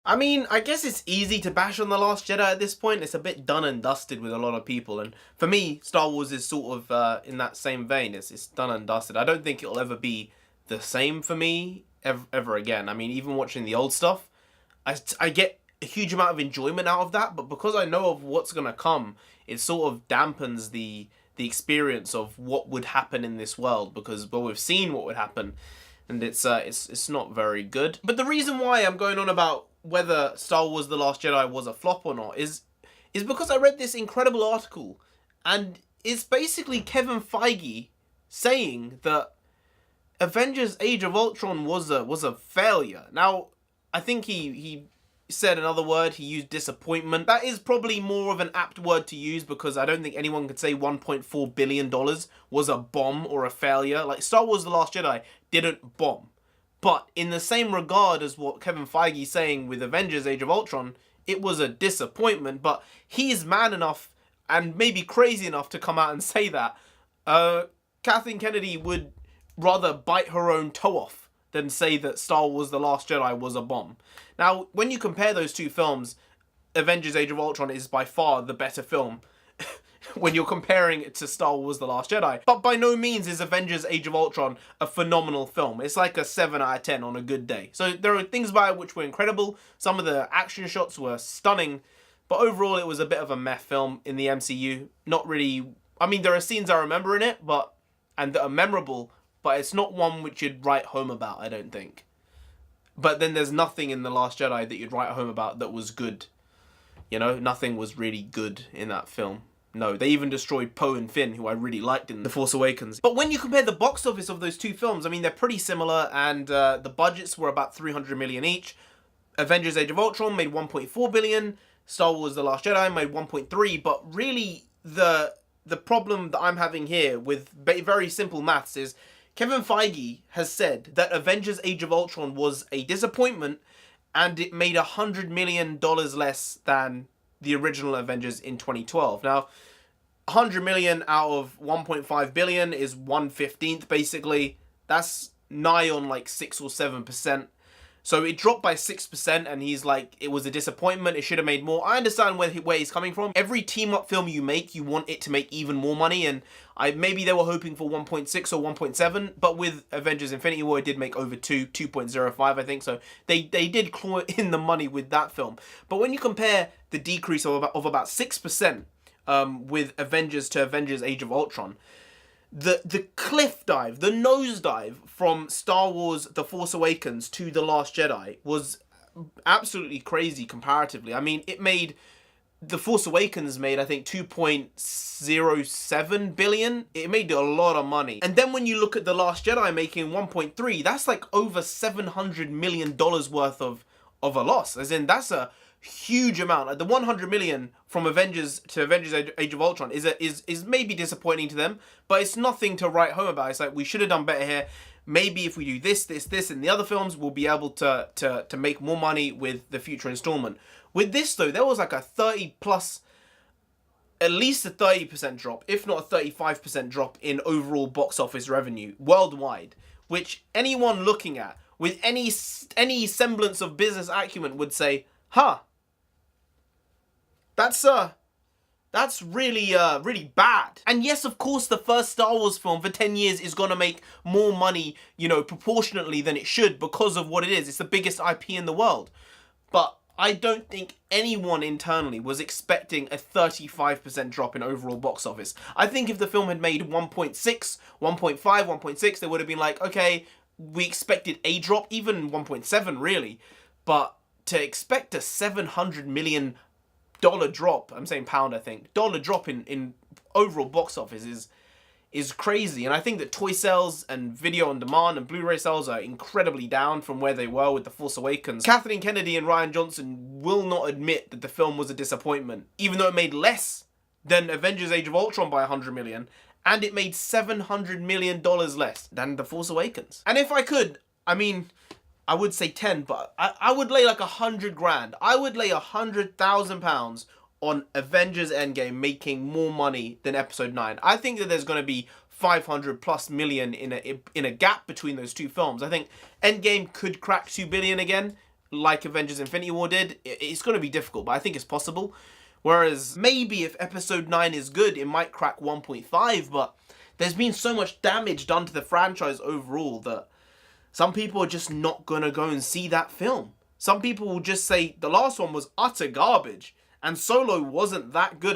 I mean, I guess it's easy to bash on The Last Jedi at this point. It's a bit done and dusted with a lot of people. And for me, Star Wars is sort of in that same vein. It's done and dusted. I don't think it'll ever be the same for me ever again. I mean, even watching the old stuff, I get a huge amount of enjoyment out of that. But because I know of what's going to come, it sort of dampens the experience of what would happen in this world. Because, well, we've seen what would happen. And it's not very good. But the reason why I'm going on about whether Star Wars The Last Jedi was a flop or not is because I read this incredible article, and it's basically Kevin Feige saying that Avengers Age of Ultron was a failure. Now, I think he said another word, he used disappointment. That is probably more of an apt word to use because I don't think anyone could say $1.4 billion was a bomb or a failure. Like, Star Wars The Last Jedi didn't bomb. But in the same regard as what Kevin Feige's saying with Avengers Age of Ultron, it was a disappointment, but he's man enough and maybe crazy enough to come out and say that. Kathleen Kennedy would rather bite her own toe off than say that Star Wars The Last Jedi was a bomb. Now, when you compare those two films, Avengers Age of Ultron is by far the better film when you're comparing it to Star Wars The Last Jedi. But by no means is Avengers Age of Ultron a phenomenal film. It's like a 7 out of 10 on a good day. So there are things about it which were incredible. Some of the action shots were stunning. But overall, it was a bit of a meh film in the MCU. Not really... I mean, there are scenes I remember in it, and that are memorable, but it's not one which you'd write home about, I don't think. But then there's nothing in The Last Jedi that you'd write home about that was good. You know, nothing was really good in that film. No, they even destroyed Poe and Finn, who I really liked in The Force Awakens. But when you compare the box office of those two films, I mean, they're pretty similar, and the budgets were about $300 million each. Avengers Age of Ultron made $1.4 billion. Star Wars The Last Jedi made $1.3, but really the problem that I'm having here with very simple maths is Kevin Feige has said that Avengers Age of Ultron was a disappointment and it made $100 million less than the original Avengers in 2012. Now, 100 million out of 1.5 billion is 1/15th basically. That's nigh on like 6 or 7%. So it dropped by 6%, and he's like, it was a disappointment, it should have made more. I understand where he's coming from. Every team-up film you make, you want it to make even more money, and maybe they were hoping for 1.6 or 1.7, but with Avengers Infinity War, it did make over 2.05, I think, so they did claw in the money with that film. But when you compare the decrease of about 6% with Avengers to Avengers Age of Ultron, the cliff dive, the nosedive from Star Wars The Force Awakens to The Last Jedi was absolutely crazy comparatively. I mean, The Force Awakens made, I think, 2.07 billion. It made a lot of money. And then when you look at The Last Jedi making 1.3, that's like over $700 million worth of a loss. As in, that's a huge amount. Like the 100 million from Avengers to Avengers Age of Ultron is maybe disappointing to them, but it's nothing to write home about. It's like, we should have done better here. Maybe if we do this, and the other films, we'll be able to make more money with the future installment. With this though, there was like a 30 plus, at least a 30% drop, if not a 35% drop in overall box office revenue worldwide, which anyone looking at with any semblance of business acumen would say, huh, that's really bad. And yes, of course, the first Star Wars film for 10 years is gonna make more money, you know, proportionately than it should because of what it is. It's the biggest IP in the world. But I don't think anyone internally was expecting a 35% drop in overall box office. I think if the film had made 1.6, 1.5, 1.6, they would have been like, okay, we expected a drop, even 1.7 really. But to expect a $700 million drop, I'm saying pound, I think, dollar drop in overall box office is crazy. And I think that toy sales and video on demand and Blu-ray sales are incredibly down from where they were with The Force Awakens. Kathleen Kennedy and Rian Johnson will not admit that the film was a disappointment, even though it made less than Avengers Age of Ultron by 100 million, and it made $700 million less than The Force Awakens. And if I could, I mean, I would say 10, but I would lay like 100 grand. I would lay £100,000 on Avengers Endgame making more money than Episode 9. I think that there's going to be 500 plus million in a gap between those two films. I think Endgame could crack 2 billion again. like Avengers Infinity War did, it's going to be difficult, but I think it's possible. Whereas maybe if episode 9 is good, it might crack 1.5, but there's been so much damage done to the franchise overall that some people are just not going to go and see that film. Some people will just say the last one was utter garbage and Solo wasn't that good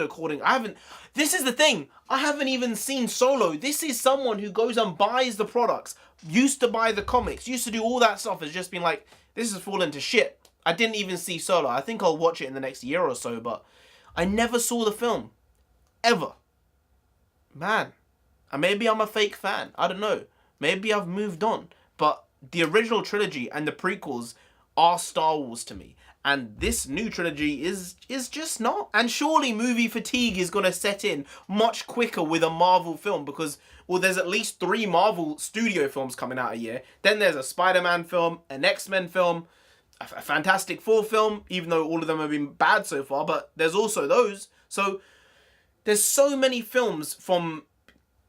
this is the thing, I haven't even seen Solo. This is someone who goes and buys the products, used to buy the comics, used to do all that stuff, has just been like, this has fallen to shit. I didn't even see Solo. I think I'll watch it in the next year or so, but I never saw the film. Ever. Man. And maybe I'm a fake fan. I don't know. Maybe I've moved on. But the original trilogy and the prequels are Star Wars to me. And this new trilogy is just not. And surely movie fatigue is going to set in much quicker with a Marvel film because, well, there's at least 3 Marvel studio films coming out a year. Then there's a Spider-Man film, an X-Men film, a Fantastic Four film, even though all of them have been bad so far, but there's also those. So there's so many films from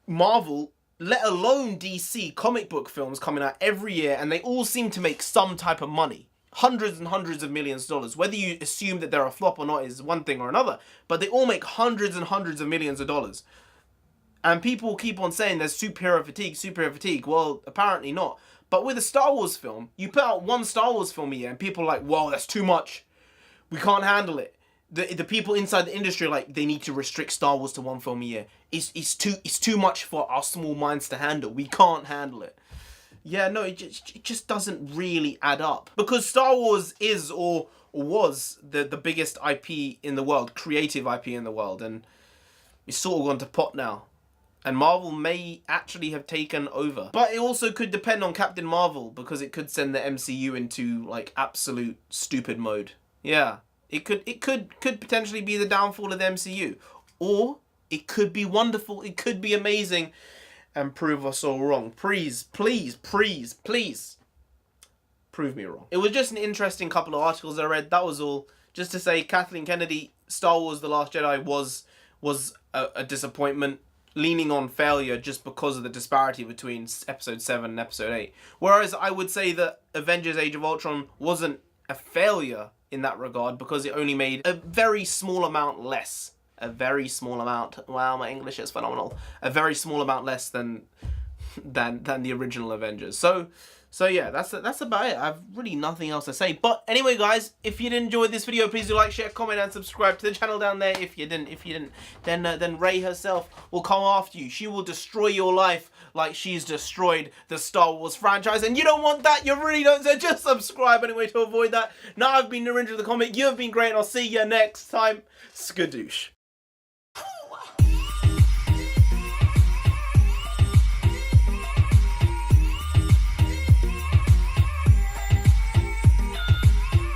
Marvel, let alone DC comic book films coming out every year, and they all seem to make some type of money. Hundreds and hundreds of millions of dollars. Whether you assume that they're a flop or not is one thing or another, but they all make hundreds and hundreds of millions of dollars. And people keep on saying there's superhero fatigue. Well, apparently not. But with a Star Wars film, you put out one Star Wars film a year and people are like, whoa, that's too much. We can't handle it. The people inside the industry are like, they need to restrict Star Wars to one film a year. It's too much for our small minds to handle. We can't handle it. Yeah, no, it just doesn't really add up. Because Star Wars is or was the biggest IP in the world, creative IP in the world, and it's sort of gone to pot now. And Marvel may actually have taken over. But it also could depend on Captain Marvel, because it could send the MCU into, like, absolute stupid mode. Yeah, it could potentially be the downfall of the MCU. Or it could be wonderful, it could be amazing, and prove us all wrong. Please, please, please, please prove me wrong. It was just an interesting couple of articles I read, that was all. Just to say, Kathleen Kennedy, Star Wars The Last Jedi was a disappointment, leaning on failure just because of the disparity between episode 7 and episode 8. Whereas I would say that Avengers Age of Ultron wasn't a failure in that regard because it only made a very small amount less. A very small amount. Wow, my English is phenomenal. A very small amount less than the original Avengers. So yeah, that's about it. I have really nothing else to say. But anyway, guys, if you did enjoy this video, please do like, share, comment, and subscribe to the channel down there. If you didn't, then Rey herself will come after you. She will destroy your life like she's destroyed the Star Wars franchise, and you don't want that. You really don't. So just subscribe anyway to avoid that. Now I've been NarendraTheComic. You have been great, and I'll see you next time. Skadoosh.